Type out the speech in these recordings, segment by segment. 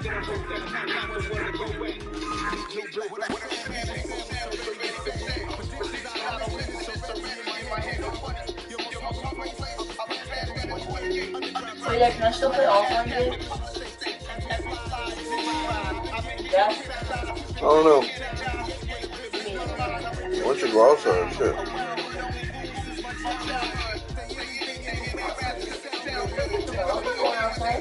So yeah, can I still play offline games? Yeah? I don't know. Once you go outside, shit. Going outside?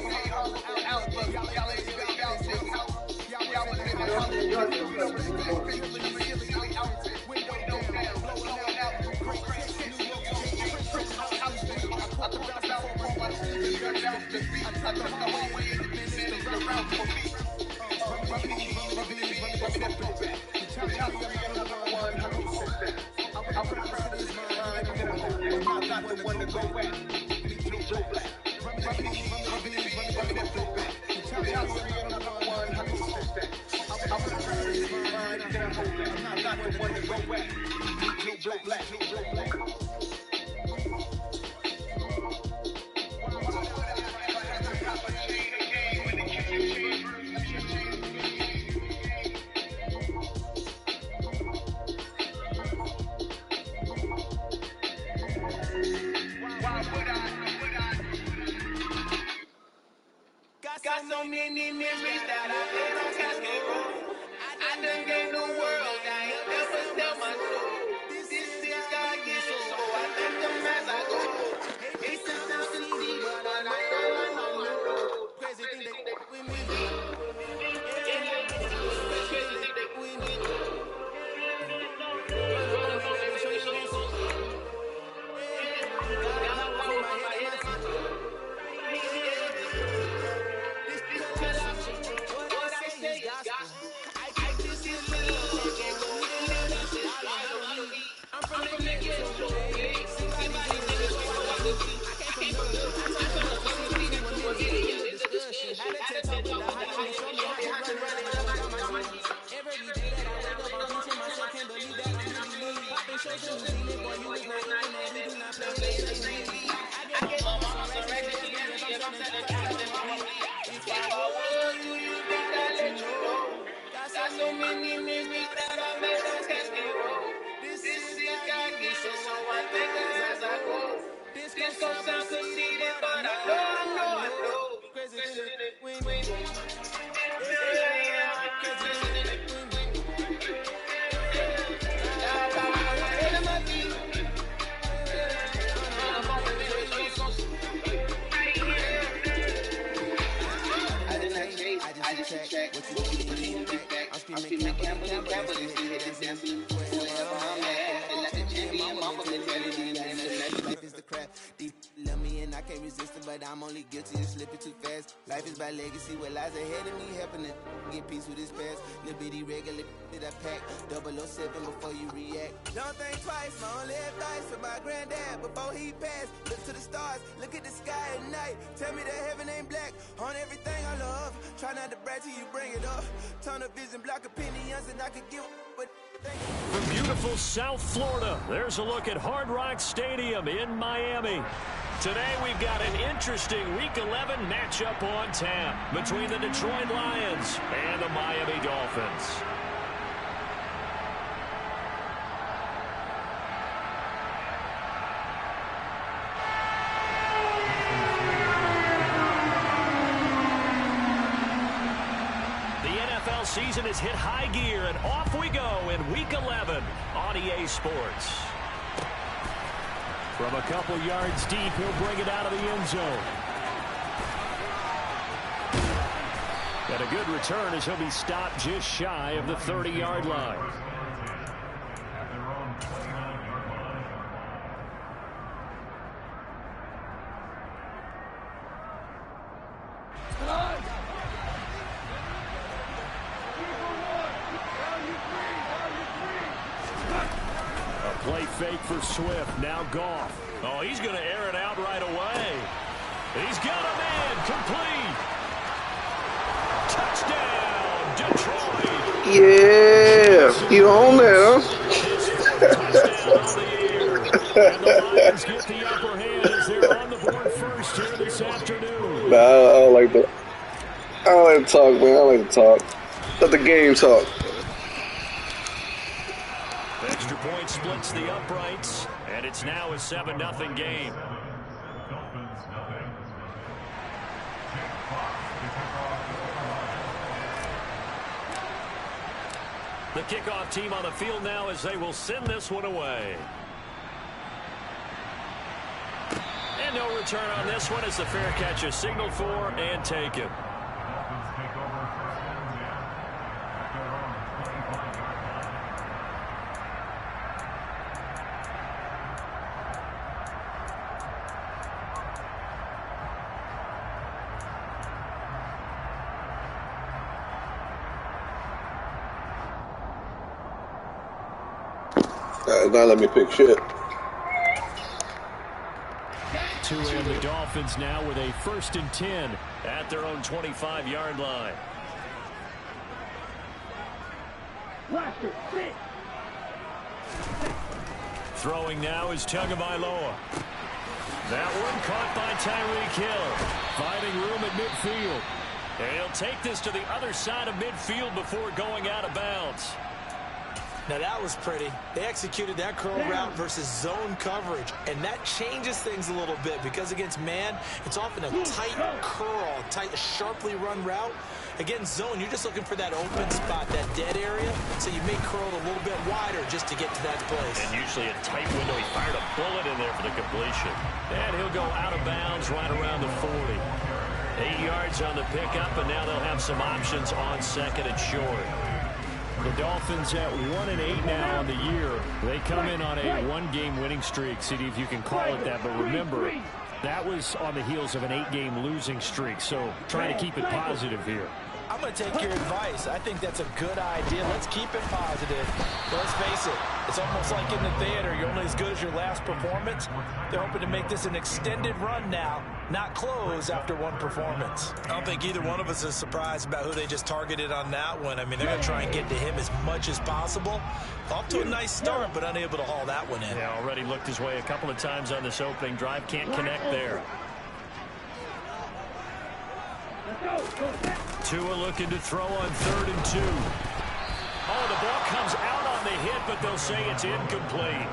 Got so many memories that I lay on casket roll. I done gave the world, I ain't never sell my soul. This is God given, so I thank them as I go. It sounds easy, but I know I'm on my road. Crazy thing that we need. Crazy thing that we need. Got so many memories that I made on casket roll. This is God given, so I think as I go. This gon' sound conceited, but I know. Crazy thing that we need. I just check what you need back. I'm screaming Campbell, this is dancing. Like a champion, mama mentality. Life is the crap. Deep love me and I can't resist it, but I'm only guilty of slipping too fast. Life is by legacy, what lies ahead of me, helping to get peace with this past. Little bitty regular that I pack, 007 before you react. Don't think twice, my only advice for my granddad before he passed. Look to the stars, look at the sky at night. Tell me that heaven ain't black on everything I love. Try not to brag till you bring it up. Tunnel vision, block opinions, and I could get what. From beautiful South Florida, there's a look at Hard Rock Stadium in Miami. Today we've got an interesting Week 11 matchup on tap between the Detroit Lions and the Miami Dolphins. Season has hit high gear, and off we go in Week 11 on EA Sports. From a couple yards deep, he'll bring it out of the end zone. And a good return as he'll be stopped just shy of the 30-yard line. Play fake for Swift. Now Goff. Oh, he's going to air it out right away. He's got a man. Complete. Touchdown, Detroit. Yeah. You on there, Touchdown on the air. And the Lions get the upper hand as they're on the board first here this afternoon. Nah, I don't like to talk, man. I like to talk. Let the game talk. Extra point splits the uprights, and it's now a 7-0 game. The kickoff team on the field now as they will send this one away. And no return on this one as the fair catch is signaled for and taken. Not let me pick shit. Tua and the Dolphins now with a 1st and 10 at their own 25-yard line. Throwing now is Tagovailoa. That one caught by Tyreek Hill. Finding room at midfield. And he'll take this to the other side of midfield before going out of bounds. Now that was pretty. They executed that curl route versus zone coverage, and that changes things a little bit because against man, it's often a tight curl, tight, sharply run route. Against zone, you're just looking for that open spot, that dead area, so you may curl it a little bit wider just to get to that place. And usually a tight window. He fired a bullet in there for the completion. And he'll go out of bounds right around the 40. 8 yards on the pickup, and now they'll have some options on 2nd and short. The Dolphins at 1-8 now on the year. They come in on a 1-game winning streak, CD, if you can call it that. But remember, that was on the heels of an 8-game losing streak. So trying to keep it positive here. I'm going to take your advice. I think that's a good idea. Let's keep it positive. Let's face it, it's almost like in the theater. You're only as good as your last performance. They're hoping to make this an extended run now, not close after one performance. I don't think either one of us is surprised about who they just targeted on that one. I mean, they're going to try and get to him as much as possible. Off to a nice start, but unable to haul that one in. Yeah, already looked his way a couple of times on this opening drive. Can't connect there. Tua looking to throw on 3rd and 2. Oh, the ball comes out on the hit, but they'll say it's incomplete.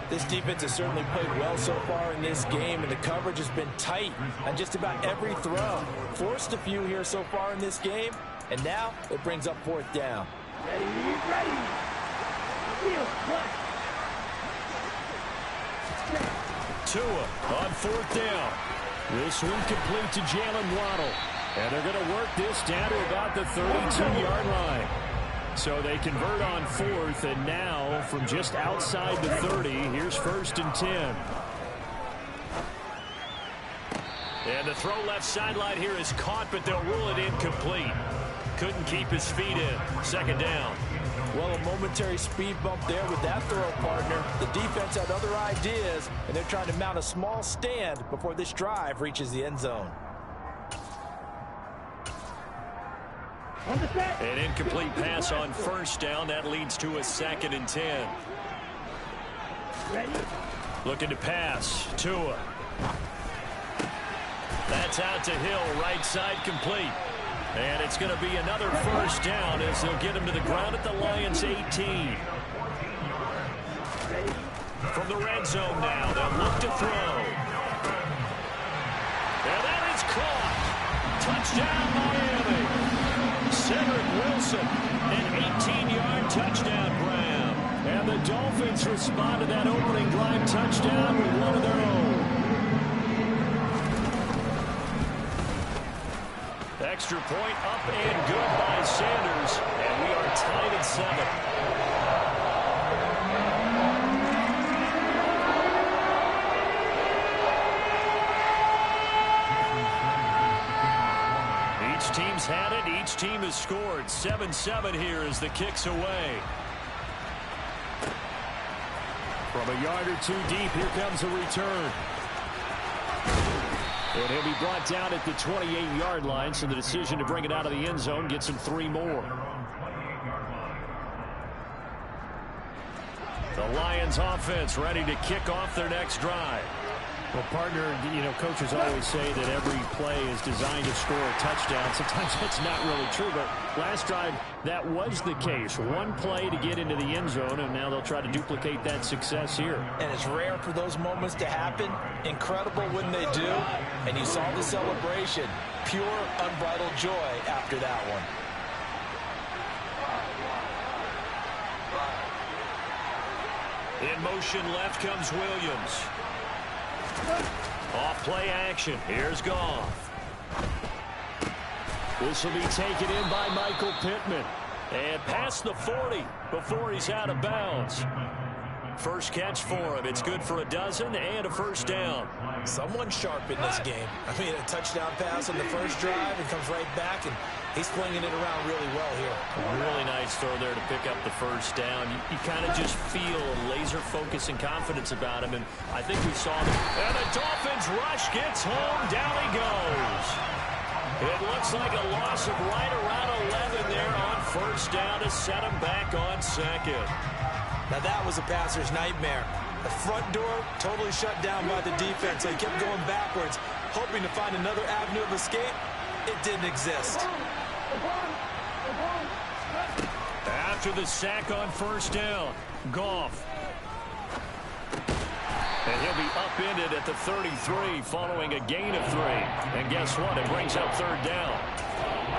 This defense has certainly played well so far in this game, and the coverage has been tight on just about every throw. Forced a few here so far in this game, and now it brings up 4th down. Tua on 4th down. This one complete to Jalen Waddle. And they're going to work this down to about the 32-yard line. So they convert on 4th, and now from just outside the 30, here's 1st and 10. And the throw left sideline here is caught, but they'll rule it incomplete. Couldn't keep his feet in. 2nd down. Well, a momentary speed bump there with that throw, partner. The defense had other ideas, and they're trying to mount a small stand before this drive reaches the end zone. An incomplete pass on 1st down. That leads to a 2nd and 10. Looking to pass. Tua. That's out to Hill. Right side complete. And it's going to be another 1st down as they'll get him to the ground at the Lions' 18. From the red zone now, they'll look to throw. And that is caught. Touchdown, Miami. Cedric Wilson, an 18-yard touchdown grab. And the Dolphins respond to that opening drive touchdown with one of their own. Extra point up and good by Sanders. And we are tied at 7. Team's had it. Each team has scored. 7-7 here as the kick's away. From a yard or two deep, here comes a return. And he'll be brought down at the 28-yard line, so the decision to bring it out of the end zone gets him 3 more. The Lions offense ready to kick off their next drive. Well, partner, you know, coaches always say that every play is designed to score a touchdown. Sometimes that's not really true, but last drive, that was the case. One play to get into the end zone, and now they'll try to duplicate that success here. And it's rare for those moments to happen. Incredible when they do. And you saw the celebration. Pure, unbridled joy after that one. In motion left comes Williams. Off play action. Here's Goff. This will be taken in by Michael Pittman. And past the 40 before he's out of bounds. First catch for him. It's good for a dozen and a first down. Someone sharp in this game. I mean, a touchdown pass on the first drive and comes right back, and he's flinging it around really well here. Really nice throw there to pick up the first down. You kind of just feel a laser focus and confidence about him, and I think we saw them. And the Dolphins rush gets home. Down he goes. It looks like a loss of right around 11 there on first down to set him back on second. Now that was a passer's nightmare. The front door totally shut down by the defense. They kept going backwards, hoping to find another avenue of escape. It didn't exist. After the sack on first down, Goff. And he'll be upended at the 33 following a gain of 3. And guess what? It brings up third down.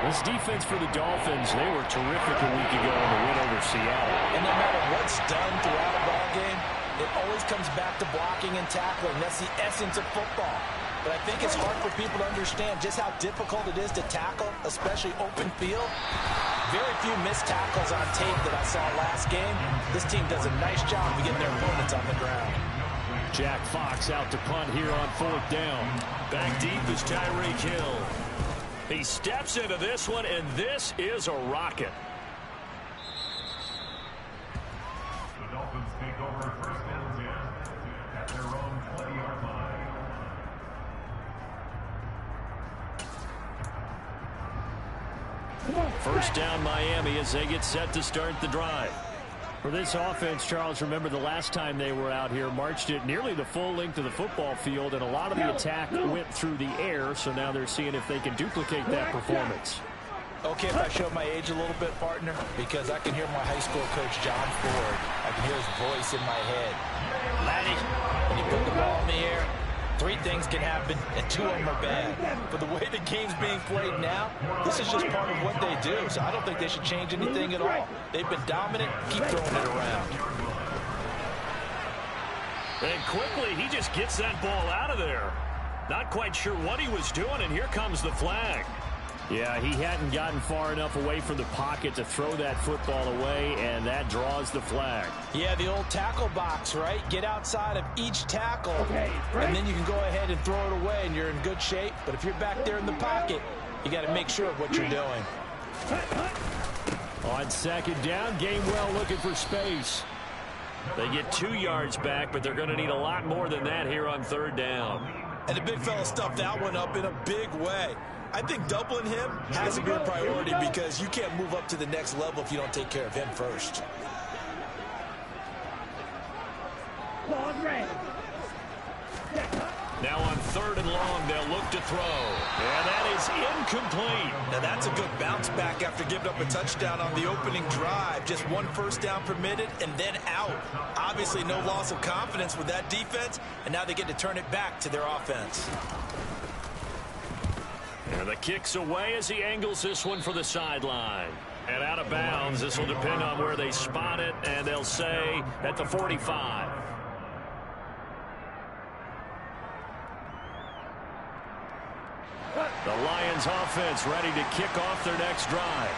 This defense for the Dolphins, they were terrific a week ago in the win over Seattle. And no matter what's done throughout a ball game, it always comes back to blocking and tackling. That's the essence of football. But I think it's hard for people to understand just how difficult it is to tackle, especially open field. Very few missed tackles on tape that I saw last game. This team does a nice job of getting their opponents on the ground. Jack Fox out to punt here on fourth down. Back deep is Tyreek Hill. He steps into this one, and this is a rocket. The Dolphins take over first and 10 at their own 20-yard line. First down Miami as they get set to start the drive. For this offense, Charles, remember the last time they were out here, marched it nearly the full length of the football field, and a lot of the attack went through the air, so now they're seeing if they can duplicate that performance. Okay, if I show my age a little bit, partner, because I can hear my high school coach, John Ford. I can hear his voice in my head. Laddie, when you put the ball in the air, 3 things can happen, and 2 of them are bad. But the way the game's being played now, this is just part of what they do. So I don't think they should change anything at all. They've been dominant. Keep throwing it around. And quickly, he just gets that ball out of there. Not quite sure what he was doing, and here comes the flag. Yeah, he hadn't gotten far enough away from the pocket to throw that football away, and that draws the flag. Yeah, the old tackle box, right? Get outside of each tackle, and then you can go ahead and throw it away, and you're in good shape. But if you're back there in the pocket, you got to make sure of what you're doing. On second down, Gainwell looking for space. They get 2 yards back, but they're going to need a lot more than that here on third down. And the big fella stuffed that one up in a big way. I think doubling him has to be a priority because you can't move up to the next level if you don't take care of him first. Now on third and long, they'll look to throw. And that is incomplete. Now that's a good bounce back after giving up a touchdown on the opening drive. Just 1 first down permitted and then out. Obviously no loss of confidence with that defense, and now they get to turn it back to their offense. And the kick's away as he angles this one for the sideline. And out of bounds, this will depend on where they spot it, and they'll say at the 45. The Lions offense ready to kick off their next drive.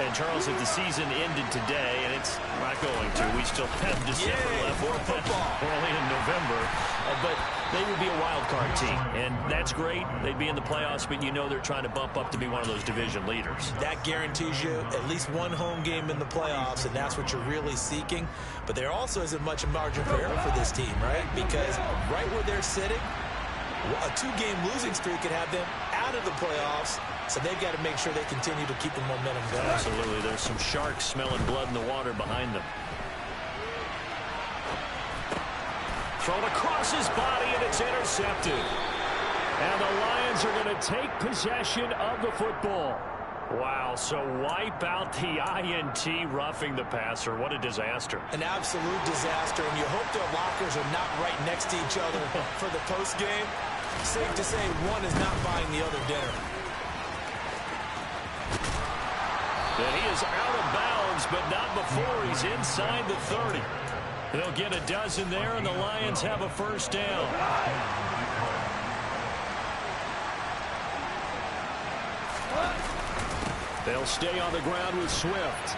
And Charles, if the season ended today, and it's not going to, we still have December left. More football. We're only in November, but they would be a wild card team, and that's great. They'd be in the playoffs, but you know they're trying to bump up to be one of those division leaders. That guarantees you at least 1 home game in the playoffs, and that's what you're really seeking. But there also isn't much margin for error for this team, right? Because right where they're sitting, a 2-game losing streak could have them out of the playoffs, so they've got to make sure they continue to keep the momentum going. Absolutely. There's some sharks smelling blood in the water behind them. Thrown across his body, and it's intercepted. And the Lions are going to take possession of the football. Wow, so wipe out the INT, roughing the passer. What a disaster. An absolute disaster, and you hope their lockers are not right next to each other for the postgame. Safe to say one is not buying the other dinner. And he is out of bounds, but not before he's inside the 30. They'll get a dozen there, and the Lions have a first down. They'll stay on the ground with Swift.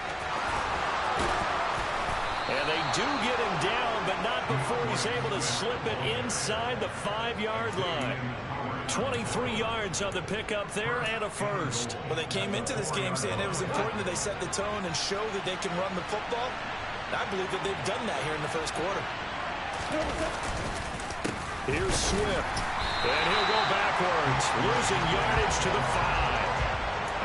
And they do get him down, but not before he's able to slip it inside the 5-yard line. 23 yards on the pickup there and a first. Well, they came into this game saying it was important that they set the tone and show that they can run the football. And I believe that they've done that here in the first quarter. Here's Swift. And he'll go backwards, losing yardage to the 5.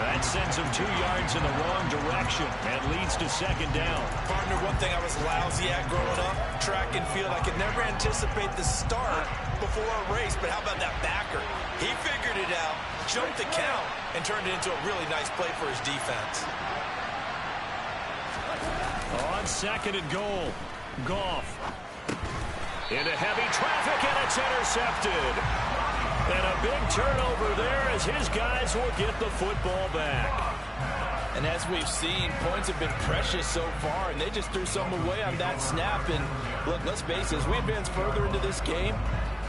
That sends him 2 yards in the wrong direction and leads to second down. Partner, one thing I was lousy at growing up, track and field, I could never anticipate the start before a race, but how about that backer? He figured it out, jumped the count, and turned it into a really nice play for his defense. On second and goal, Goff. Into heavy traffic, and it's intercepted. And a big turnover there as his guys will get the football back. And as we've seen, points have been precious so far, and they just threw some away on that snap. And look, let's face it, as we advance further into this game,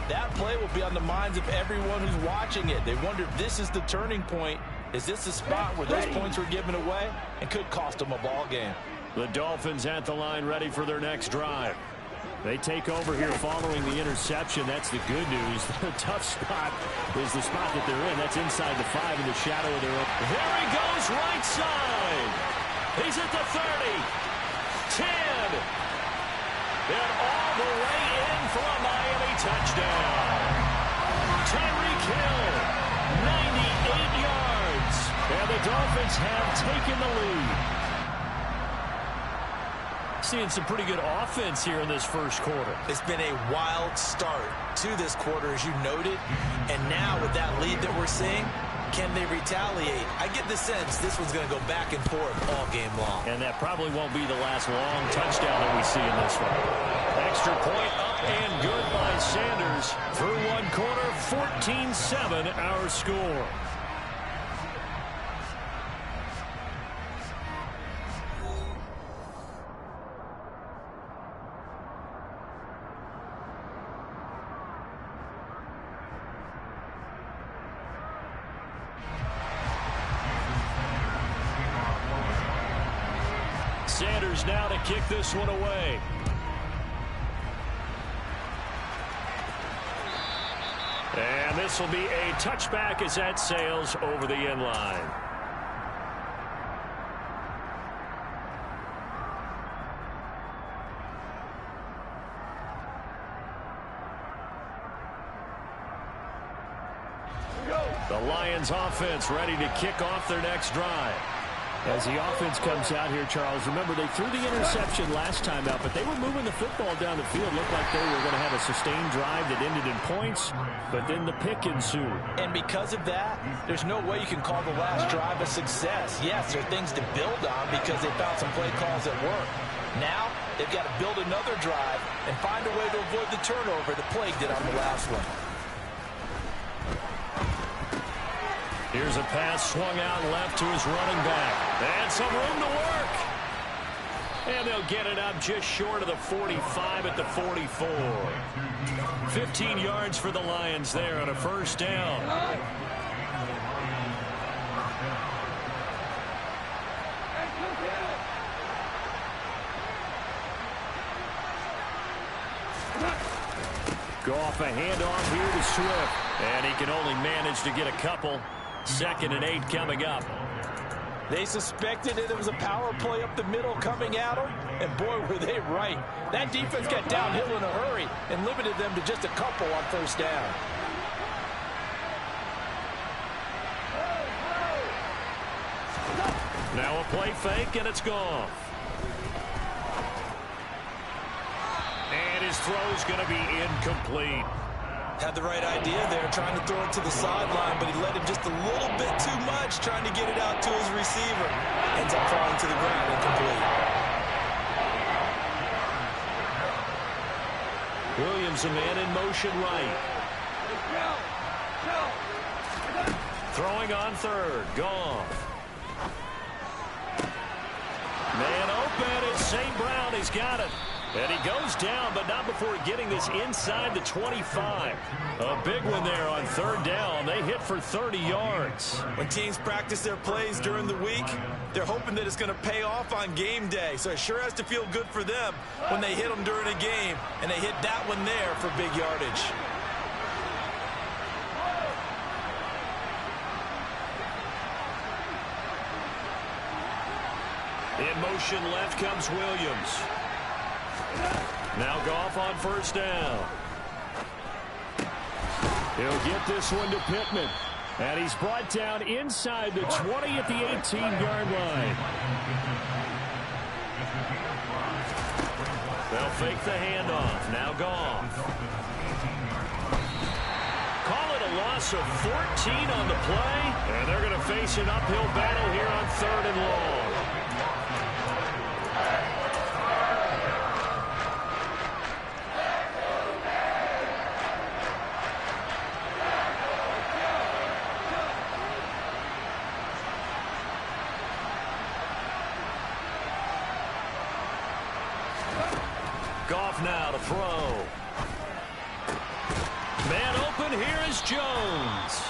that play will be on the minds of everyone who's watching it. They wonder if this is the turning point. Is this the spot where those points were given away and could cost them a ball game? The Dolphins at the line ready for their next drive. They take over here following the interception. That's the good news. The tough spot is the spot that they're in. That's inside the 5 in the shadow of their own. Here he goes, right side. He's at the 30. 10. And all the way in for a Miami touchdown. Tyreek Hill, 98 yards. And the Dolphins have taken the lead. Seeing some pretty good offense here in this first quarter. It's been a wild start to this quarter, as you noted. And now with that lead that we're seeing, can they retaliate? I get the sense this one's going to go back and forth all game long. And that probably won't be the last long touchdown that we see in this one. Extra point up and good by Sanders. Through one quarter, 14-7 our score. Sanders now to kick this one away. And this will be a touchback as that sails over the end line. The Lions offense ready to kick off their next drive. As the offense comes out here, Charles, remember they threw the interception last time out, but they were moving the football down the field. Looked like they were going to have a sustained drive that ended in points, but then the pick ensued. And because of that, there's no way you can call the last drive a success. Yes, there are things to build on because they found some play calls that work. Now, they've got to build another drive and find a way to avoid the turnover the plague did on the last one. Here's a pass swung out left to his running back. And some room to work. And they'll get it up just short of the 45 at the 44. 15 yards for the Lions there on a first down. Goff a handoff here to Swift. And he can only manage to get a couple. 2nd and 8 coming up. They suspected it was a power play up the middle coming at them, and boy, were they right. That defense got downhill in a hurry and limited them to just a couple on first down. Now a play fake, and it's gone. And his throw's going to be incomplete. Had the right idea there, trying to throw it to the sideline, but he led him just a little bit too much, trying to get it out to his receiver. Ends up falling to the ground incomplete. Williams, a man in motion right. Throwing on third. Goff. Man open. It's St. Brown. He's got it. And he goes down, but not before getting this inside the 25. A big one there on third down. They hit for 30 yards. When teams practice their plays during the week, they're hoping that it's going to pay off on game day. So it sure has to feel good for them when they hit them during a game. And they hit that one there for big yardage. In motion left comes Williams. Now Goff on first down. He'll get this one to Pittman. And he's brought down inside the 20 at the 18-yard line. They'll fake the handoff. Now Goff. Call it a loss of 14 on the play. And they're going to face an uphill battle here on third and long. Goff now to throw. Man open, here is Jones.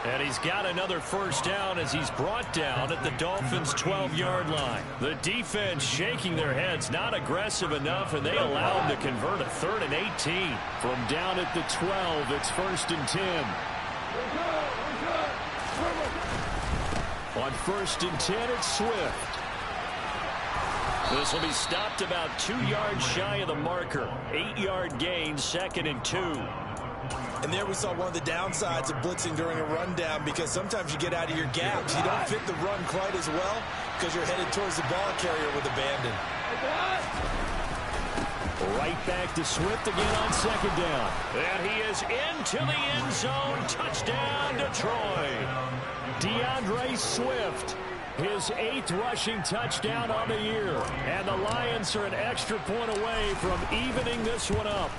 And he's got another first down as he's brought down at the Dolphins' 12-yard line. The defense shaking their heads, not aggressive enough, and they allow him to convert a 3rd and 18. From down at the 12, it's 1st and 10. On 1st and 10, it's Swift. This will be stopped about 2 yards shy of the marker. 8-yard gain, 2nd and 2. And there we saw one of the downsides of blitzing during a rundown, because sometimes you get out of your gaps. You don't fit the run quite as well because you're headed towards the ball carrier with abandon. Right back to Swift again on 2nd down. And he is into the end zone. Touchdown, Detroit. DeAndre Swift. His 8th rushing touchdown on the year. And the Lions are an extra point away from evening this one up.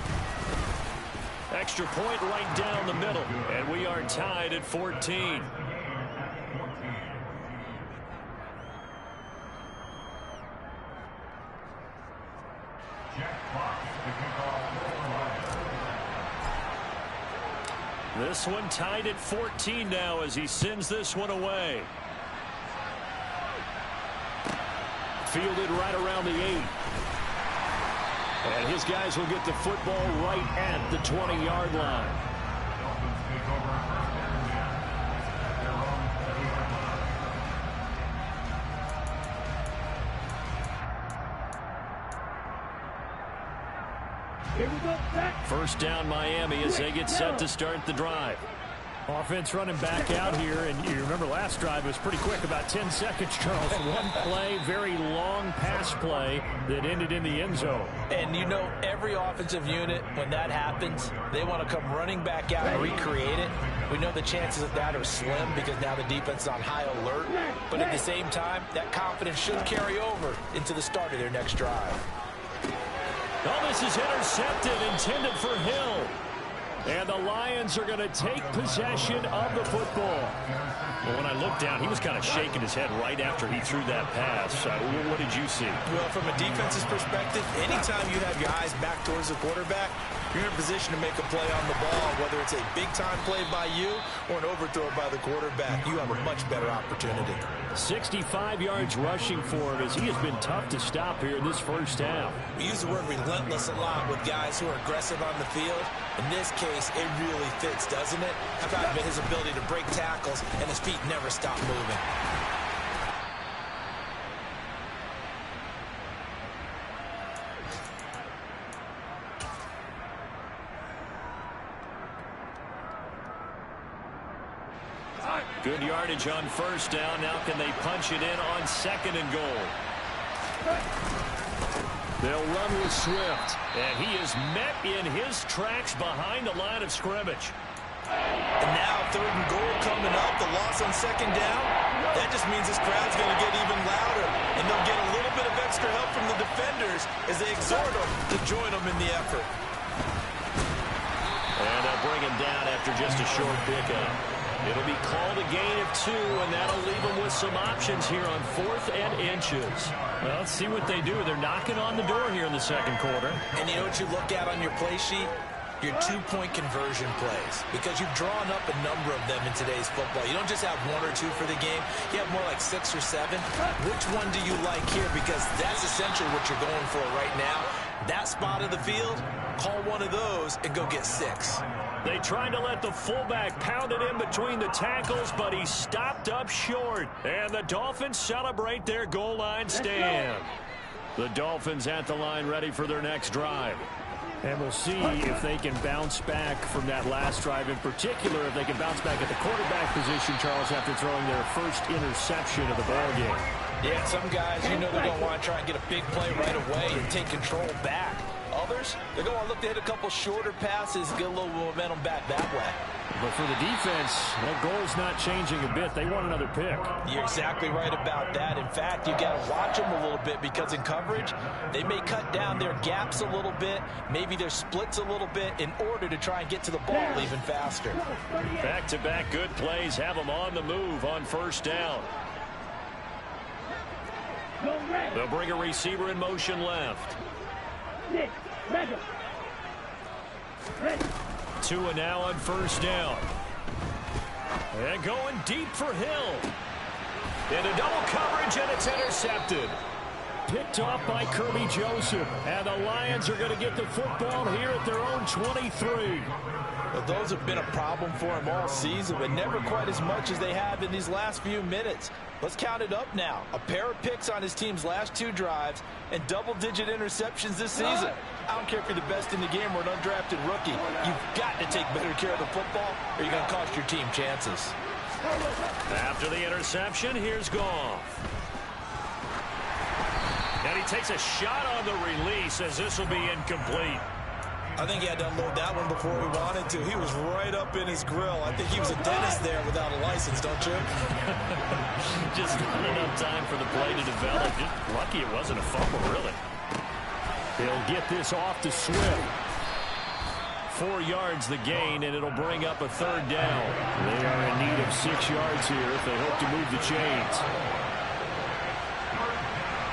Extra point right down the middle. And we are tied at 14. This one tied at 14 now as he sends this one away. Fielded right around the 8. And his guys will get the football right at the 20-yard line. First down Miami as they get set to start the drive. Offense running back out here, and you remember last drive was pretty quick, about 10 seconds, Charles. One play, very long pass play that ended in the end zone. And you know, every offensive unit, when that happens, they want to come running back out and recreate it. We know the chances of that are slim because now the defense is on high alert. But at the same time, that confidence should carry over into the start of their next drive. Oh, this is intercepted, intended for Hill. And the Lions are going to take possession of the football. Well, when I looked down, he was kind of shaking his head right after he threw that pass. What did you see? Well, from a defense's perspective, anytime you have your eyes back towards the quarterback, you're in a position to make a play on the ball, whether it's a big-time play by you or an overthrow by the quarterback. You have a much better opportunity. 65 yards rushing for him as he has been tough to stop here in this first half. We use the word relentless a lot with guys who are aggressive on the field. In this case, it really fits, doesn't it? How about his ability to break tackles and his feet never stop moving? Good yardage on first down. Now can they punch it in on 2nd and goal? They'll run with Swift, and he is met in his tracks behind the line of scrimmage. And now 3rd and goal coming up, the loss on 2nd down. That just means this crowd's going to get even louder, and they'll get a little bit of extra help from the defenders as they exhort them to join them in the effort. And they'll bring him down after just a short pickup. It'll be called a gain of 2, and that'll leave them with some options here on 4th and inches. Well, let's see what they do. They're knocking on the door here in the 2nd quarter. And you know what you look at on your play sheet? Your 2-point conversion plays, because you've drawn up a number of them in today's football. You don't just have 1 or 2 for the game. You have more like 6 or 7. Which one do you like here? Because that's essentially what you're going for right now. That spot of the field, call one of those and go get 6. They tried to let the fullback pound it in between the tackles, but he stopped up short. And the Dolphins celebrate their goal line stand. The Dolphins at the line ready for their next drive. And we'll see if they can bounce back from that last drive. In particular, if they can bounce back at the quarterback position, Charles, after throwing their first interception of the ballgame. Yeah, some guys, you know, they're going to want to try and get a big play right away and take control back. Others, they're going to look to hit a couple shorter passes, get a little momentum back that way. But for the defense, that goal's not changing a bit. They want another pick. You're exactly right about that. In fact, you've got to watch them a little bit, because in coverage, they may cut down their gaps a little bit, maybe their splits a little bit, in order to try and get to the ball even faster. Back-to-back good plays have them on the move on 1st down. They'll bring a receiver in motion left. 2 and now on 1st down. And going deep for Hill. Into double coverage, and it's intercepted. Picked off by Kirby Joseph. And the Lions are going to get the football here at their own 23. Well, those have been a problem for him all season, but never quite as much as they have in these last few minutes. Let's count it up now. A pair of picks on his team's last 2 drives and double-digit interceptions this season. I don't care if you're the best in the game or an undrafted rookie. You've got to take better care of the football, or you're going to cost your team chances. After the interception, here's Goff. And he takes a shot on the release, as this will be incomplete. I think he had to unload that one before we wanted to. He was right up in his grill. I think he was a dentist there without a license, don't you? Just not enough time for the play to develop. Just lucky it wasn't a fumble, really. He'll get this off to Swift. 4 yards the gain, and it'll bring up a 3rd down. They are in need of 6 yards here if they hope to move the chains.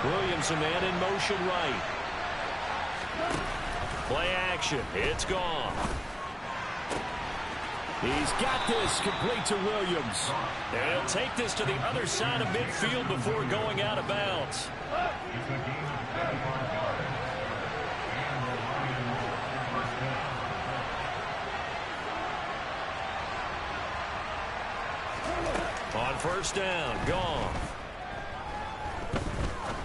Williams, a man in motion right. Play action. It's gone. He's got this complete to Williams. And he'll take this to the other side of midfield before going out of bounds. On 1st down, gone.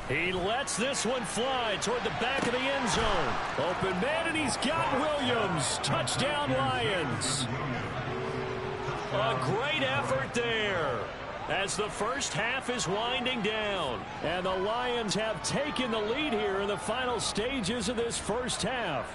He lets this one fly toward the back of the end zone. Open man, and he's got Williams. Touchdown, Lions. A great effort there as the first half is winding down. And the Lions have taken the lead here in the final stages of this first half.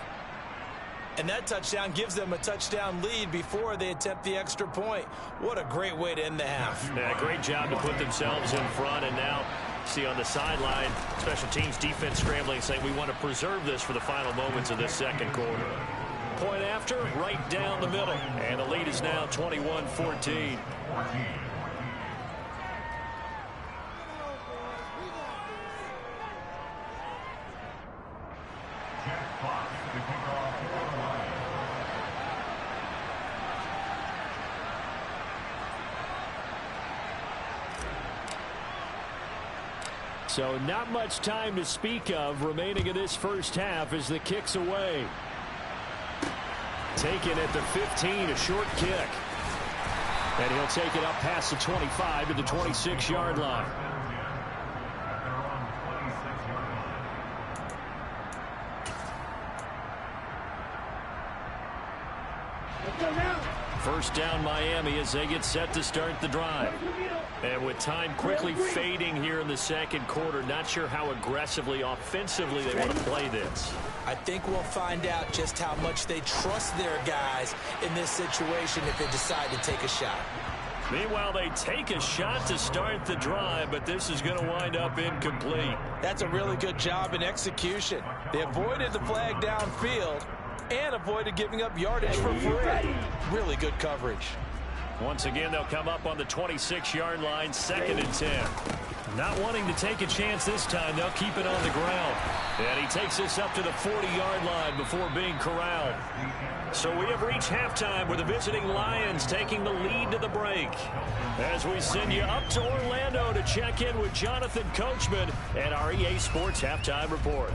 And that touchdown gives them a touchdown lead before they attempt the extra point. What a great way to end the half. Yeah, great job to put themselves in front, and now see on the sideline, special teams defense scrambling, saying we want to preserve this for the final moments of this 2nd quarter. Point after, right down the middle, and the lead is now 21-14. So not much time to speak of remaining in this first half as the kick's away. Taken at the 15, a short kick. And he'll take it up past the 25 to the 26-yard line. First down Miami as they get set to start the drive. And with time quickly fading here in the second quarter, not sure how aggressively, offensively they want to play this. I think we'll find out just how much they trust their guys in this situation if they decide to take a shot. Meanwhile, they take a shot to start the drive, but this is going to wind up incomplete. That's a really good job in execution. They avoided the flag downfield and avoided giving up yardage for free. Really good coverage. Once again, they'll come up on the 26-yard line, 2nd and 10. Not wanting to take a chance this time, they'll keep it on the ground. And he takes this up to the 40-yard line before being corralled. So we have reached halftime with the visiting Lions taking the lead to the break. As we send you up to Orlando to check in with Jonathan Coachman and our EA Sports Halftime Report.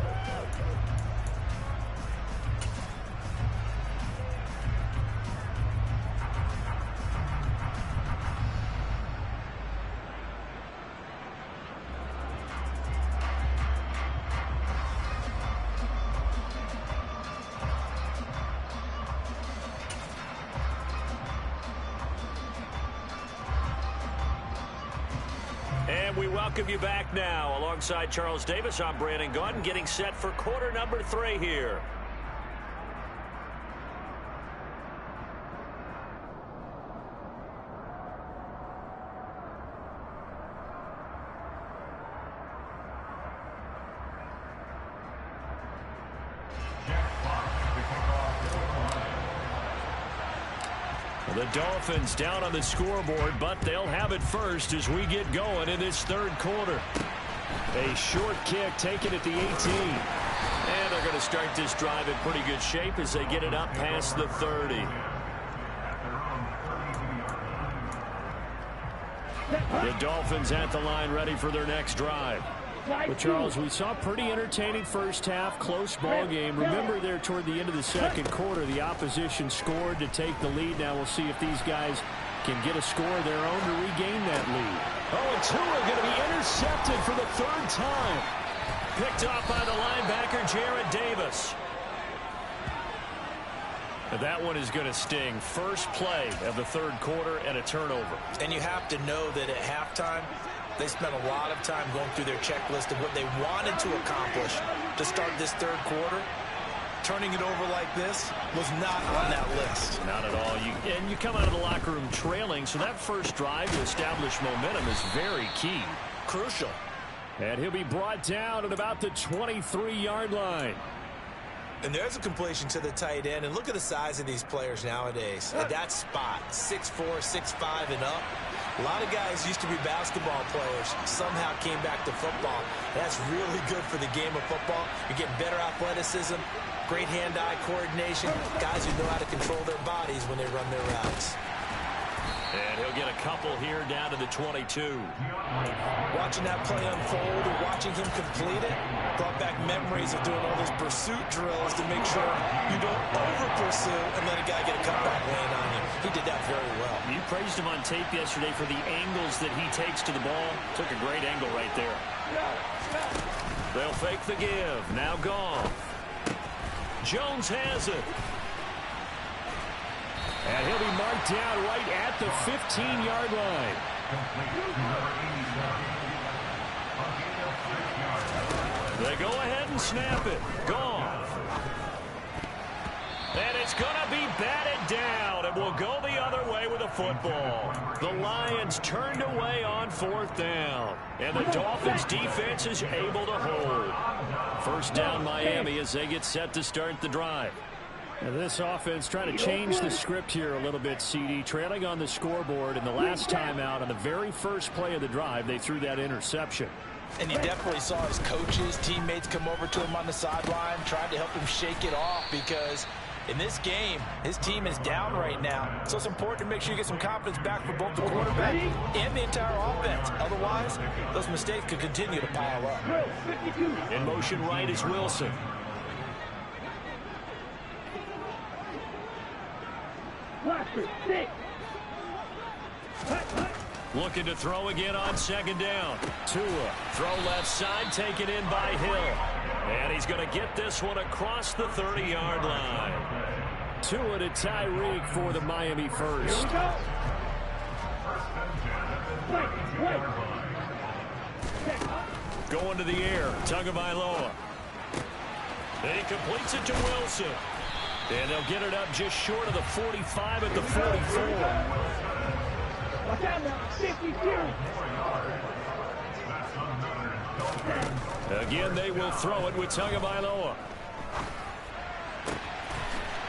And we welcome you back now. Alongside Charles Davis, I'm Brandon Gaudin, getting set for quarter number 3 here. The Dolphins down on the scoreboard, but they'll have it first as we get going in this third quarter. A short kick taken at the 18. And they're going to start this drive in pretty good shape as they get it up past the 30. The Dolphins at the line ready for their next drive. Well, Charles, we saw a pretty entertaining first half, close ball game. Remember there toward the end of the second quarter, the opposition scored to take the lead. Now we'll see if these guys can get a score of their own to regain that lead. Oh, and Tua going to be intercepted for the 3rd time. Picked off by the linebacker, Jarrad Davis. That one is going to sting. First play of the 3rd quarter and a turnover. And you have to know that at halftime, they spent a lot of time going through their checklist of what they wanted to accomplish to start this 3rd quarter. Turning it over like this was not on that list. Not at all. And you come out of the locker room trailing, so that first drive to establish momentum is very key. Crucial. And he'll be brought down at about the 23-yard line. And there's a completion to the tight end. And look at the size of these players nowadays. At that spot, 6'4", 6'5", and up. A lot of guys used to be basketball players, somehow came back to football. That's really good for the game of football. You're getting better athleticism, great hand-eye coordination, guys who know how to control their bodies when they run their routes. And he'll get a couple here down to the 22. Watching that play unfold and watching him complete it brought back memories of doing all those pursuit drills to make sure you don't over-pursue and let a guy get a cutback lane on you. He did that very well. You praised him on tape yesterday for the angles that he takes to the ball. Took a great angle right there. They'll fake the give. Now Goff. Jones has it. And he'll be marked down right at the 15-yard line. They go ahead and snap it. Goff. And it's going to be batted down, and will go the other way with a football. The Lions turned away on 4th down, and the Dolphins defense is able to hold. First down Miami as they get set to start the drive. And this offense trying to change the script here a little bit, CD. Trailing on the scoreboard, and the last time out on the very first play of the drive, they threw that interception. And you definitely saw his coaches, teammates come over to him on the sideline, tried to help him shake it off because in this game, his team is down right now. So it's important to make sure you get some confidence back for both the quarterback and the entire offense. Otherwise, those mistakes could continue to pile up. In motion right is Wilson. Looking to throw again on 2nd down. Tua, throw left side, taken in by Hill. And he's going to get this one across the 30-yard line. Tua to Tyreek for the Miami first. Going to the air, Tagovailoa. And he completes it to Wilson. And they'll get it up just short of the 45 at the 44. Again, they will throw it with Tagovailoa.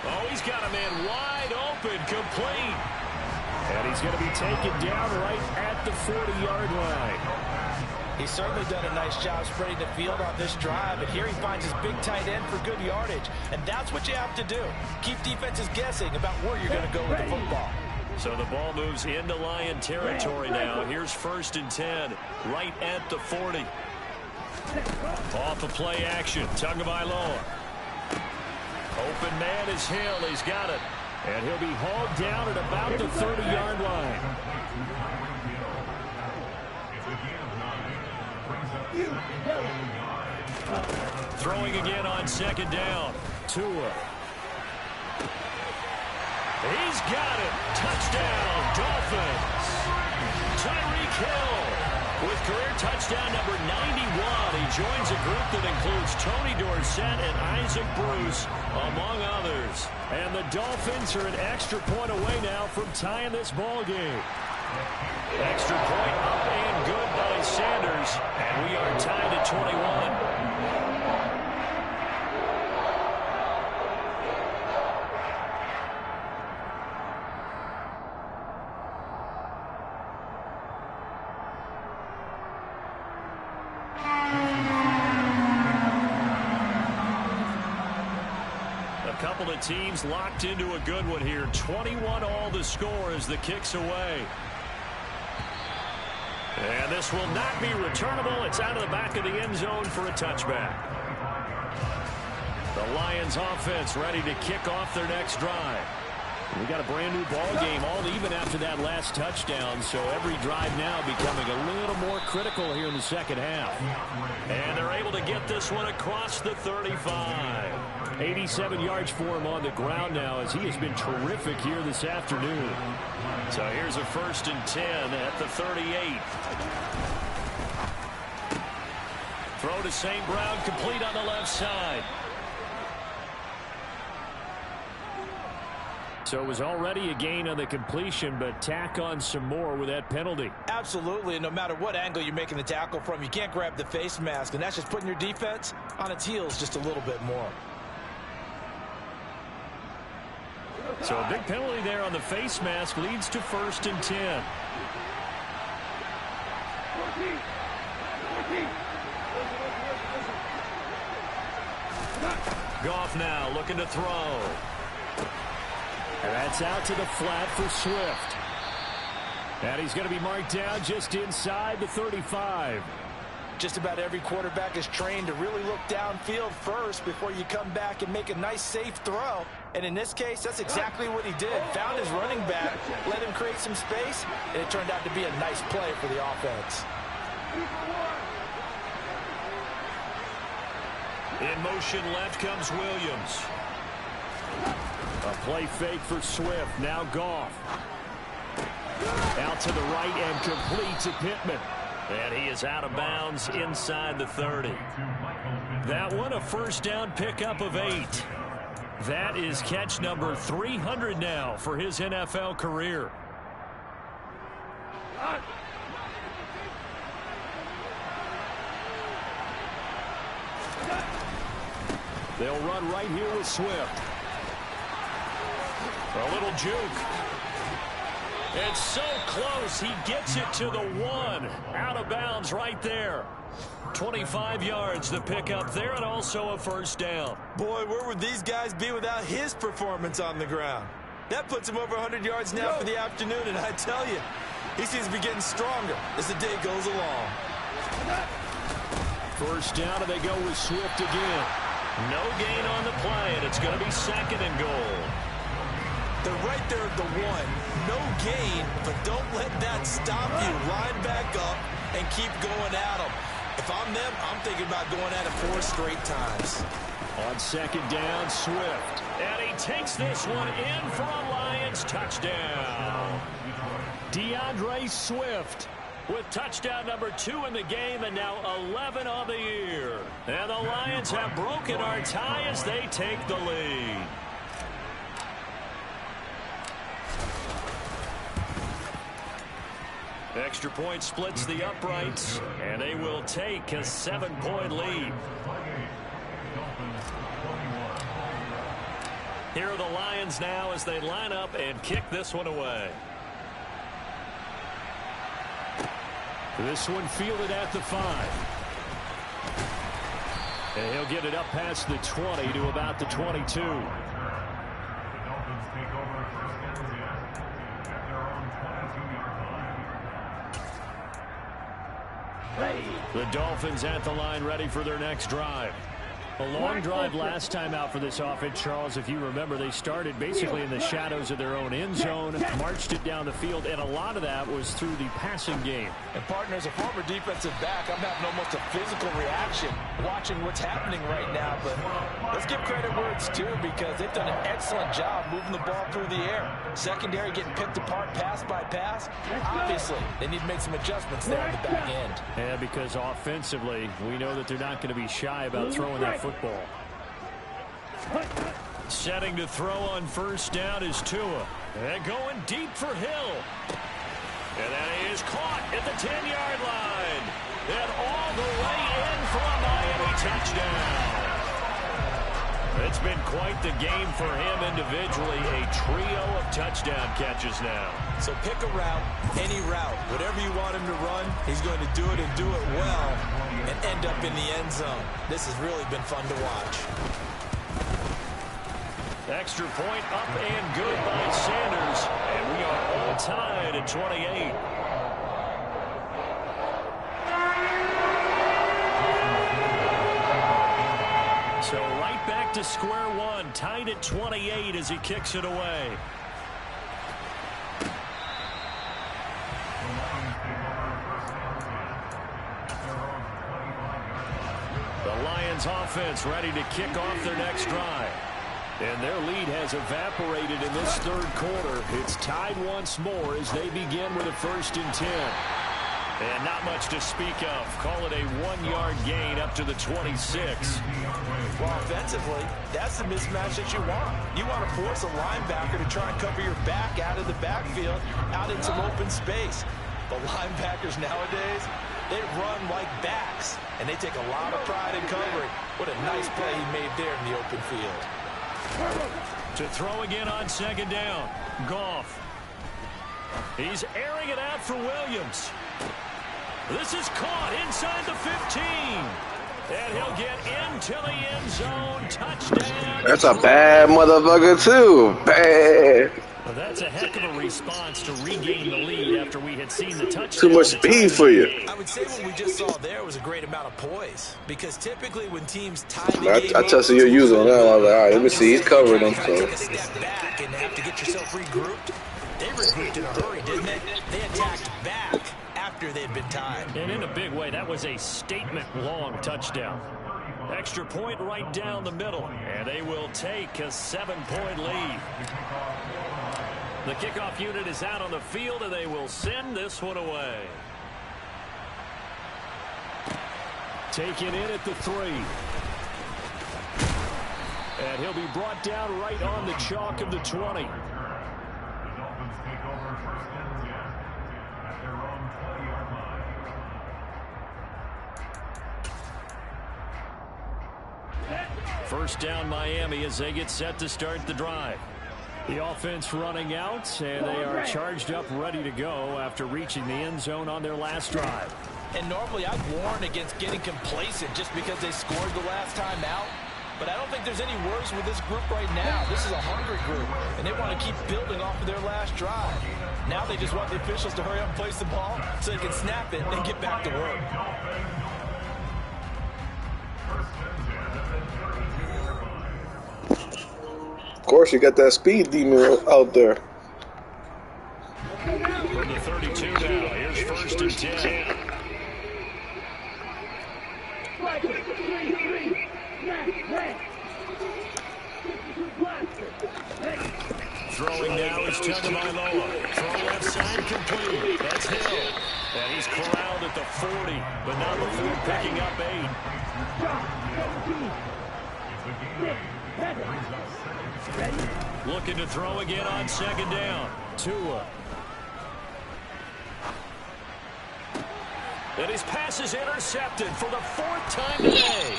Oh, he's got a man wide open, complete. And he's going to be taken down right at the 40-yard line. He's certainly done a nice job spreading the field on this drive, and here he finds his big tight end for good yardage. And that's what you have to do. Keep defenses guessing about where you're going to go with the football. So the ball moves into Lion territory now. Here's 1st and 10, right at the 40. Off of play action, Tagovailoa. Open man is Hill. He's got it. And he'll be hauled down at about the 30-yard line. Throwing again on 2nd down. Tua. He's got it. Touchdown, Dolphins. Tyreek Hill with career touchdown number 91. He joins a group that includes Tony Dorsett and Isaac Bruce, among others. And the Dolphins are an extra point away now from tying this ball game. Extra point up and good by Sanders. And we are tied at 21. Couple of teams locked into a good one here. 21 all the score as the kick's away. And this will not be returnable. It's out of the back of the end zone for a touchback. The Lions offense ready to kick off their next drive. We got a brand new ball game all even after that last touchdown, so every drive now becoming a little more critical here in the second half. And they're able to get this one across the 35. 87 yards for him on the ground now as he has been terrific here this afternoon. So here's a 1st and 10 at the 38. Throw to St. Brown, complete on the left side. So it was already a gain on the completion, but tack on some more with that penalty. Absolutely, and no matter what angle you're making the tackle from, you can't grab the face mask, and that's just putting your defense on its heels just a little bit more. So a big penalty there on the face mask leads to 1st and 10. Goff now looking to throw. And that's out to the flat for Swift. And he's going to be marked down just inside the 35. Just about every quarterback is trained to really look downfield first before you come back and make a nice, safe throw. And in this case, that's exactly what he did. Found his running back, let him create some space, and it turned out to be a nice play for the offense. In motion left comes Williams. A play fake for Swift. Now Goff. Out to the right and complete to Pittman. And he is out of bounds inside the 30. That one a 1st down pickup of 8. That is catch number 300 now for his NFL career. They'll run right here with Swift. A little juke. It's so close. He gets it to the 1. Out of bounds right there. 25 yards the pickup there, and also a 1st down. Boy, where would these guys be without his performance on the ground? That puts him over 100 yards now for the afternoon, and I tell you, he seems to be getting stronger as the day goes along. 1st down, and they go with Swift again. No gain on the play, and it's going to be 2nd and goal. They're right there at the 1. No gain, but don't let that stop you. Line back up and keep going at them. If I'm them, I'm thinking about going at it 4 straight times. On second down, Swift. And he takes this one in for a Lions touchdown. DeAndre Swift with touchdown number 2 in the game and now 11 on the year. And the Lions have broken our tie as they take the lead. Extra point splits the uprights, and they will take a 7-point lead. Here are the Lions now as they line up and kick this one away. This one fielded at the 5. And he'll get it up past the 20 to about the 22. The Dolphins at the line ready for their next drive. A long drive last time out for this offense, Charles. If you remember, they started basically in the shadows of their own end zone, marched it down the field, and a lot of that was through the passing game. And, partner, as a former defensive back, I'm having almost a physical reaction watching what's happening right now. But let's give credit where it's due because they've done an excellent job moving the ball through the air. Secondary getting picked apart pass by pass. Obviously, they need to make some adjustments there on the back end. Yeah, because offensively, we know that they're not going to be shy about throwing that football. Setting to throw on first down is Tua. And going deep for Hill. And that is caught at the 10-yard line. And all the way in for a Miami touchdown. It's been quite the game for him individually. A trio of touchdown catches now. So pick a route, any route. Whatever you want him to run, he's going to do it and do it well and end up in the end zone. This has really been fun to watch. Extra point up and good by Sanders. And we are all tied at 28. So right back to square one, tied at 28 as he kicks it away. The Lions offense ready to kick off their next drive. And their lead has evaporated in this third quarter. It's tied once more as they begin with a 1st and 10. And not much to speak of. Call it a 1-yard gain up to the 26. Well, offensively, that's the mismatch that you want. You want to force a linebacker to try and cover your back out of the backfield, out in some open space. The linebackers nowadays, they run like backs, and they take a lot of pride in covering. What a nice play he made there in the open field. To throw again on second down. Goff. He's airing it out for Williams. This is caught inside the 15. And he'll get into the end zone. Touchdown. That's a bad motherfucker, too. Bad. Well, that's a heck of a response to regain the lead after we had seen the touchdown. Too much speed for you. I would say what we just saw there was a great amount of poise. Because typically when teams tie the game I trusted your use on that. I was like, all right, let me see. He's covering him. So. Take a step back and have to get yourself regrouped. They regrouped in a hurry, didn't they? They attacked back after they'd been tied. And in a big way, that was a statement-long touchdown. Extra point right down the middle. And they will take a 7-point lead. The kickoff unit is out on the field, and they will send this one away. Taken in at the 3. And he'll be brought down right on the chalk of the 20. First down Miami as they get set to start the drive. The offense running out, and they are charged up, ready to go after reaching the end zone on their last drive. And normally I'd warn against getting complacent just because they scored the last time out. But I don't think there's any worse with this group right now. This is a hungry group, and they want to keep building off of their last drive. Now they just want the officials to hurry up and place the ball so they can snap it and get back to work. Of course, you got that speed demon out there. From the 32 now, here's 1st and 10. Throwing now is Tagovailoa. Throw left side complete. That's Hill. And he's corralled at the 40, but not before picking up 8. Looking to throw again on second down. Tua. And his pass is intercepted for the 4th time today.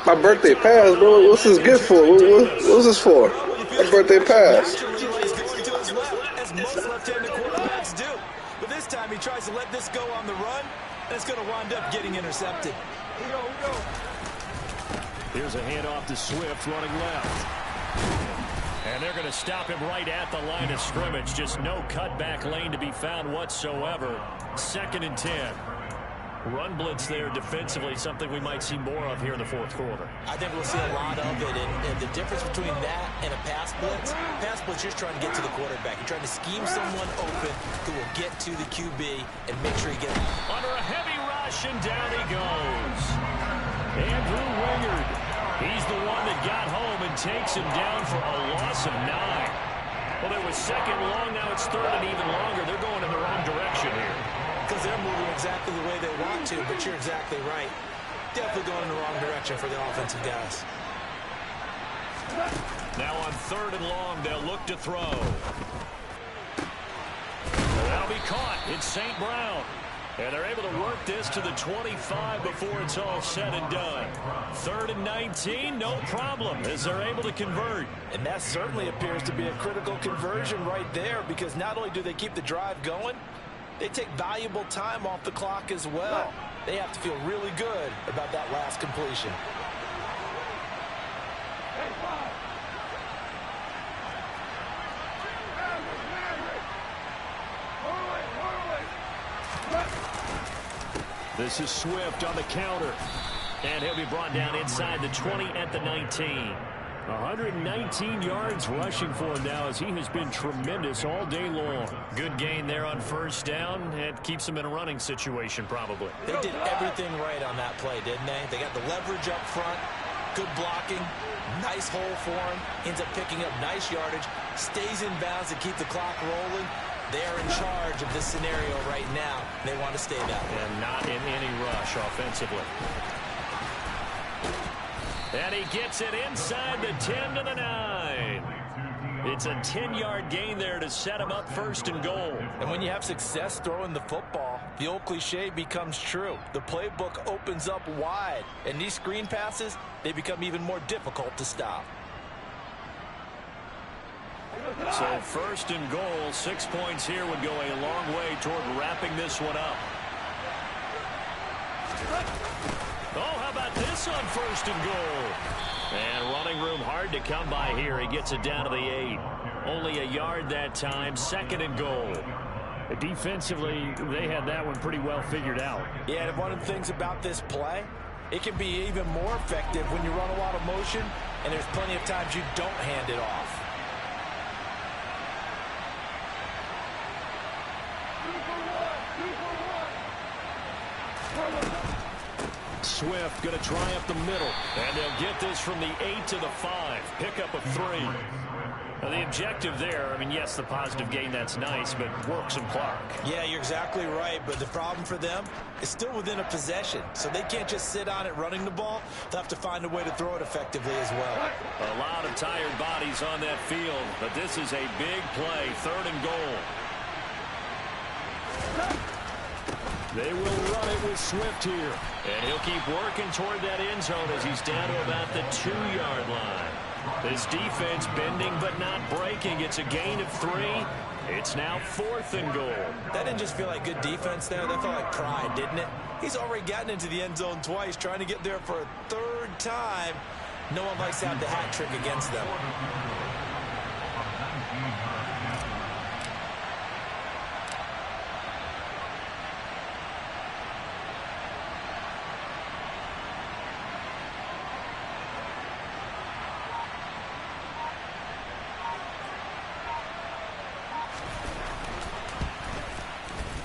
My birthday pass, bro. What's this gift for? What's this for? My birthday pass. As most left-handed quarterbacks do. But this time he tries to let this go on the run, and it's going to wind up getting intercepted. Here's a handoff to Swift running left. And they're going to stop him right at the line of scrimmage. Just no cutback lane to be found whatsoever. 2nd and 10. Run blitz there defensively, something we might see more of here in the 4th quarter. I think we'll see a lot of it, and the difference between that and a pass blitz, you're just trying to get to the quarterback. You're trying to scheme someone open who will get to the QB and make sure he gets under a heavy rush, and down he goes. Andrew Wingard. He's the one that got home and takes him down for a loss of 9. Well, it was 2nd long, now it's 3rd and even longer. They're going in the wrong direction here. Because they're moving exactly the way they want to, but you're exactly right. Definitely going in the wrong direction for the offensive guys. Now on 3rd and long, they'll look to throw. That'll be caught. It's St. Brown. And they're able to work this to the 25 before it's all said and done. 3rd and 19, no problem, as they're able to convert. And that certainly appears to be a critical conversion right there, because not only do they keep the drive going, they take valuable time off the clock as well. They have to feel really good about that last completion. This is Swift on the counter. And he'll be brought down inside the 20 at the 19. 119 yards rushing for him now, as he has been tremendous all day long. Good gain there on 1st down. It keeps him in a running situation probably. They did everything right on that play, didn't they? They got the leverage up front, good blocking, nice hole for him, ends up picking up nice yardage, stays in bounds to keep the clock rolling. They're in charge of this scenario right now. They want to stay that way. And not in any rush offensively. And he gets it inside the 10 to the 9. It's a 10-yard gain there to set him up 1st and goal. And when you have success throwing the football, the old cliche becomes true. The playbook opens up wide. And these screen passes, they become even more difficult to stop. So 1st and goal, 6 points here would go a long way toward wrapping this one up. Oh, how about this on 1st and goal? And running room hard to come by here. He gets it down to the 8. Only a yard that time, 2nd and goal. Defensively, they had that one pretty well figured out. Yeah, and one of the things about this play, it can be even more effective when you run a lot of motion, and there's plenty of times you don't hand it off. Swift going to try up the middle, and they'll get this from the 8 to the 5. Pickup of 3. Now the objective there, I mean, yes, the positive gain, that's nice, but work some clock. Yeah, you're exactly right, but the problem for them is still within a possession, so they can't just sit on it running the ball. They'll have to find a way to throw it effectively as well. A lot of tired bodies on that field, but this is a big play, 3rd and goal. They will run it with Swift here. And he'll keep working toward that end zone as he's down to about the 2-yard line. This defense bending but not breaking. It's a gain of 3. It's now 4th and goal. That didn't just feel like good defense there. That felt like pride, didn't it? He's already gotten into the end zone twice, trying to get there for a 3rd time. No one likes to have the hat trick against them.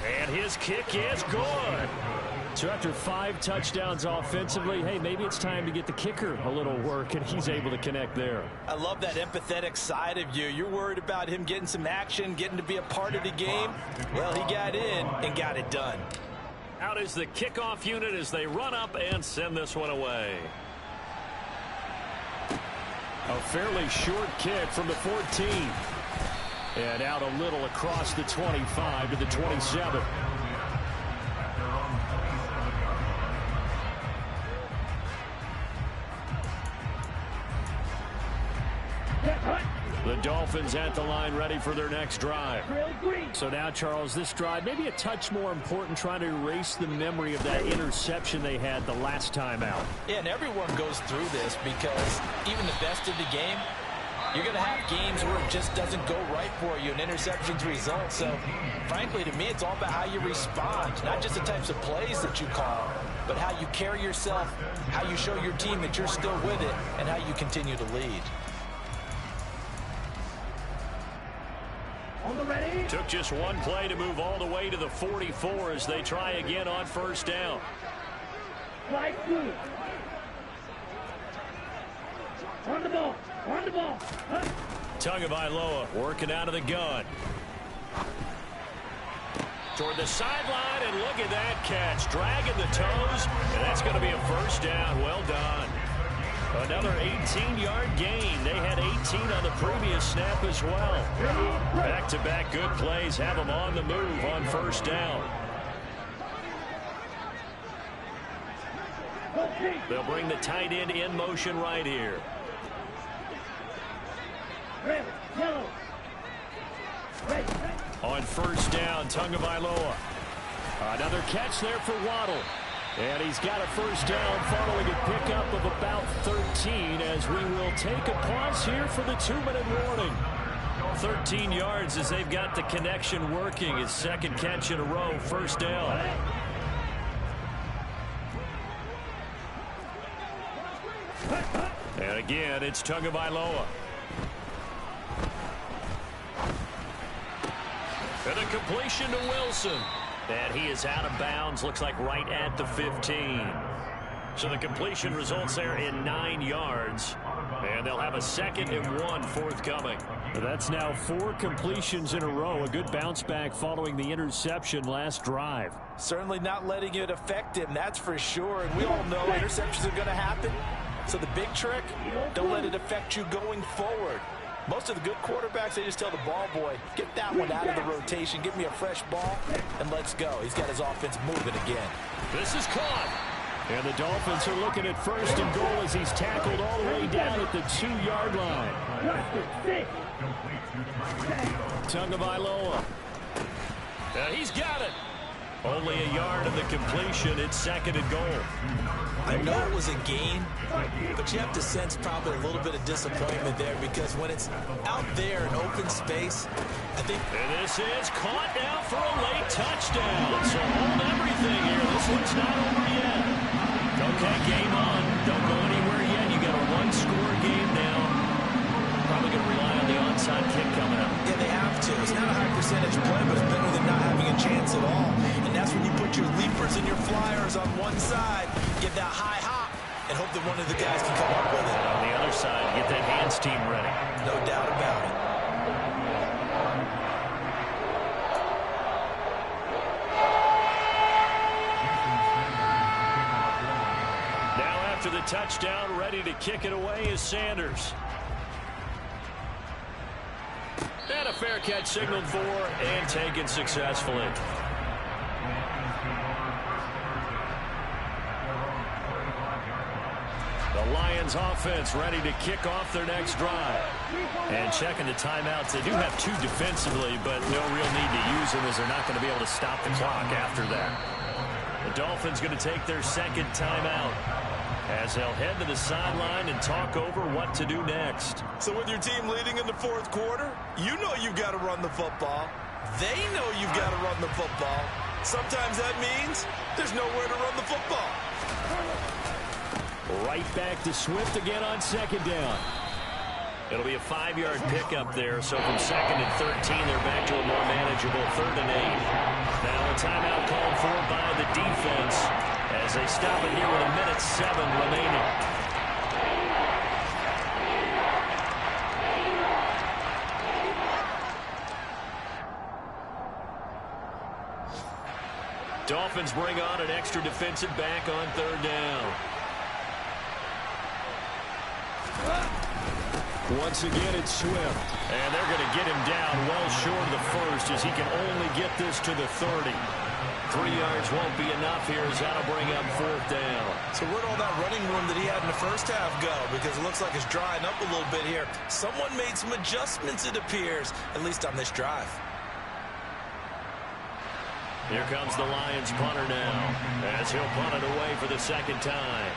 And his kick is good. So after 5 touchdowns offensively, hey, maybe it's time to get the kicker a little work, and he's able to connect there. I love that empathetic side of you. You're worried about him getting some action, getting to be a part of the game. Well, he got in and got it done. Out is the kickoff unit as they run up and send this one away. A fairly short kick from the 14. And out a little across the 25 to the 27. The Dolphins at the line ready for their next drive. So now, Charles, this drive maybe a touch more important, trying to erase the memory of that interception they had the last time out. Yeah, and everyone goes through this because even the best of the game, you're going to have games where it just doesn't go right for you, and interceptions result. So, frankly, to me, it's all about how you respond, not just the types of plays that you call, but how you carry yourself, how you show your team that you're still with it, and how you continue to lead. Took just one play to move all the way to the 44 as they try again on first down. On the ball. Tagovailoa working out of the gun. Toward the sideline, and look at that catch. Dragging the toes, and that's going to be a first down. Well done. Another 18-yard gain. They had 18 on the previous snap as well. Back-to-back good plays have them on the move on first down. They'll bring the tight end in motion right here. On first down, Tagovailoa. Another catch there for Waddle. And he's got a first down following a pickup of about 13 as we will take a pause here for the 2-minute warning. 13 yards as they've got the connection working. His second catch in a row, first down. And again, it's Tagovailoa. And a completion to Wilson. And he is out of bounds, looks like right at the 15. So the completion results there in 9 yards. And they'll have a 2nd and 1 forthcoming. That's now 4 completions in a row. A good bounce back following the interception last drive. Certainly not letting it affect him, that's for sure. And we all know interceptions are going to happen. So the big trick, don't let it affect you going forward. Most of the good quarterbacks, they just tell the ball boy, get that one out of the rotation, give me a fresh ball, and let's go. He's got his offense moving again. This is caught. And the Dolphins are looking at first and goal as he's tackled all the way down at the 2-yard line. Tagovailoa. He's got it. Only a yard of the completion. It's 2nd and goal. I know it was a gain, but you have to sense probably a little bit of disappointment there because when it's out there in open space, I think... And this is caught now for a late touchdown. So hold everything here. This one's not over yet. Okay, game on. Don't go anywhere yet. You got a 1-score game now. Probably going to rely on the onside kick coming up. Yeah, they have to. It's not a high percentage play, but it's better than not having a chance at all. And that's when you put your leapers and your flyers on one side, get that high hop, and hope that one of the guys can come up with it. And on the other side, get that hands team ready. No doubt about it. Now after the touchdown, ready to kick it away is Sanders. And a fair catch signaled for and taken successfully. The Lions offense ready to kick off their next drive. And checking the timeouts. They do have 2 defensively, but no real need to use them as they're not going to be able to stop the clock after that. The Dolphins going to take their 2nd timeout as they'll head to the sideline and talk over what to do next. So with your team leading in the 4th quarter, you know you've got to run the football. They know you've got to run the football. Sometimes that means there's nowhere to run the football. Right back to Swift again on 2nd down. It'll be a 5-yard pickup there, so from 2nd and 13, they're back to a more manageable 3rd and 8. Now a timeout called for by the defense as they stop it here with 1:07 remaining. Dolphins bring on an extra defensive back on 3rd down. Once again, it's Swift. And they're going to get him down well short of the first as he can only get this to the 30. 3 yards won't be enough here as that'll bring up 4th down. So where'd all that running room that he had in the first half go? Because it looks like it's drying up a little bit here. Someone made some adjustments, it appears, at least on this drive. Here comes the Lions punter now as he'll punt it away for the 2nd time.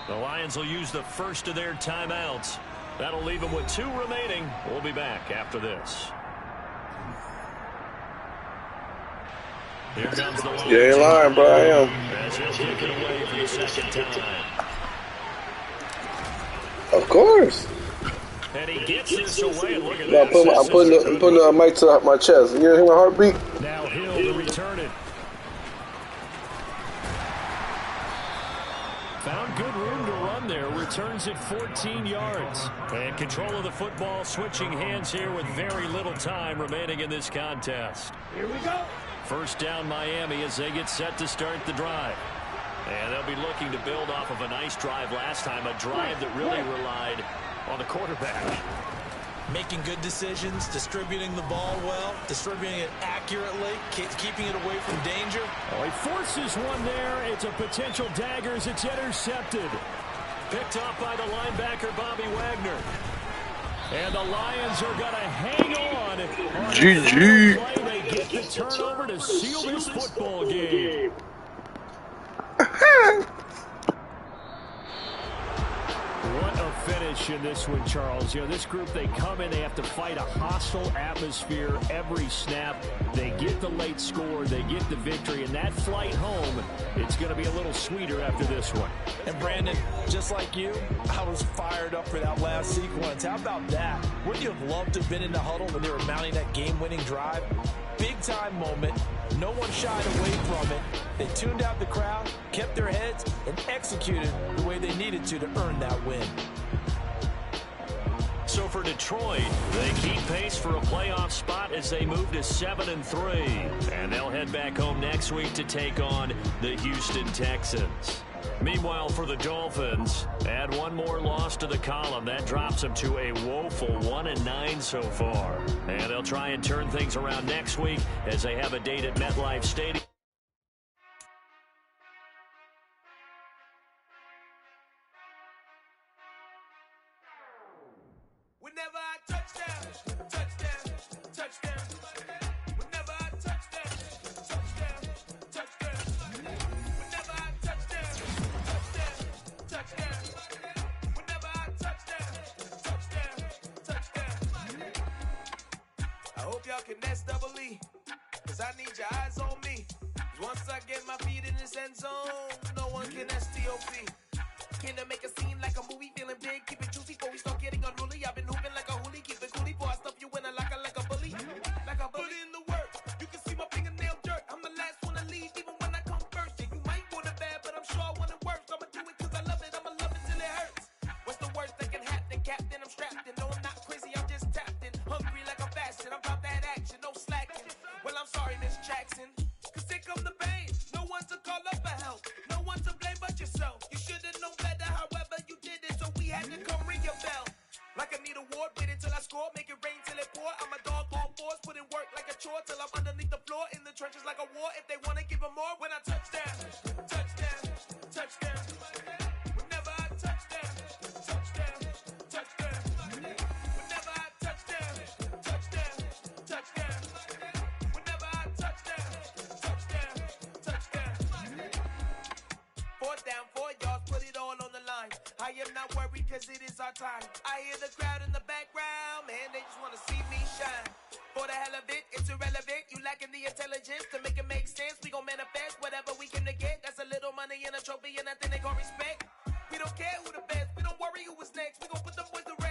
The Lions will use the first of their timeouts. That'll leave them with 2 remaining. We'll be back after this. Here comes the Lions. You ain't lying, bro. I am. As he'll kick it away for the 2nd time. Of course. And he gets this away. Look at No, that. I'm putting the mic to my chest. You hear my heartbeat? Now Hill to return it. Found good room to run there. Returns it 14 yards. And control of the football switching hands here with very little time remaining in this contest. Here we go. 1st down Miami as they get set to start the drive. And they'll be looking to build off of a nice drive last time. A drive that really relied on the quarterback. Making good decisions, distributing the ball well, distributing it accurately, keeping it away from danger. Oh, he forces one there. It's a potential dagger as it's intercepted. Picked up by the linebacker, Bobby Wagner. And the Lions are going to hang on. GG. They get the turnover to seal this football game. What a finish in this one, Charles. You know, this group, they come in, they have to fight a hostile atmosphere every snap. They get the late score, they get the victory, and that flight home, it's going to be a little sweeter after this one. And Brandon, just like you, I was fired up for that last sequence. How about that? Wouldn't you have loved to have been in the huddle when they were mounting that game-winning drive? Big-time moment. No one shied away from it. They tuned out the crowd, kept their heads, and executed the way they needed to earn that win. So for Detroit, they keep pace for a playoff spot as they move to 7-3. And they'll head back home next week to take on the Houston Texans. Meanwhile, for the Dolphins, add one more loss to the column. That drops them to a woeful 1-9 so far. And they'll try and turn things around next week as they have a date at MetLife Stadium. Whenever I touchdown, touchdown, touchdown. Whenever I touchdown, touchdown, touchdown. Whenever I touchdown, touchdown, touchdown. Whenever I touchdown, touchdown, touchdown. I hope y'all can nest double E, cause I need your eyes on me. 'Cause once I get my feet in this end zone, no one can STOP. Can I make a scene like a movie, feeling big, keep it juicy before we start getting unruly. I've been hooping like a hoolie, keep it coolie before I stuff you in a locker like a bully. Like a bully in the work, you can see my fingernail dirt. I'm the last one to leave, even when I come first. Yeah, you might want it bad, but I'm sure I want it worse. I'ma do it 'cause I love it, I'ma love it till it hurts. What's the worst that can happen, Captain? I'm strapped in, no I'm not crazy, I'm just tapped in. Hungry like a fashion, I'm about that action, no slacking. Well, I'm sorry, Miss Jackson, 'cause here come the pain. No one to call up for help, no one to blame but yourself. You should've known better, however you did it, so we had to come ring your bell. Like I need a ward, wait until I score, make it rain till it pour. I'm a dog on fours, put in work like a chore till I'm underneath the floor, in the trenches like a war. If they wanna give them more, when I touchdown, touchdown, touchdown. Whenever I touchdown, touchdown, touchdown. Whenever I touchdown, touchdown, touchdown. Whenever I touchdown, touchdown, touchdown. cause it is our time. I hear the crowd in the background, man, they just wanna see me shine. For the hell of it, it's irrelevant. You lacking the intelligence to make it make sense. We gon' manifest whatever we came to get. That's a little money and a trophy and nothing they gon' respect. We don't care who the best, we don't worry who was next. We gon' put the boys to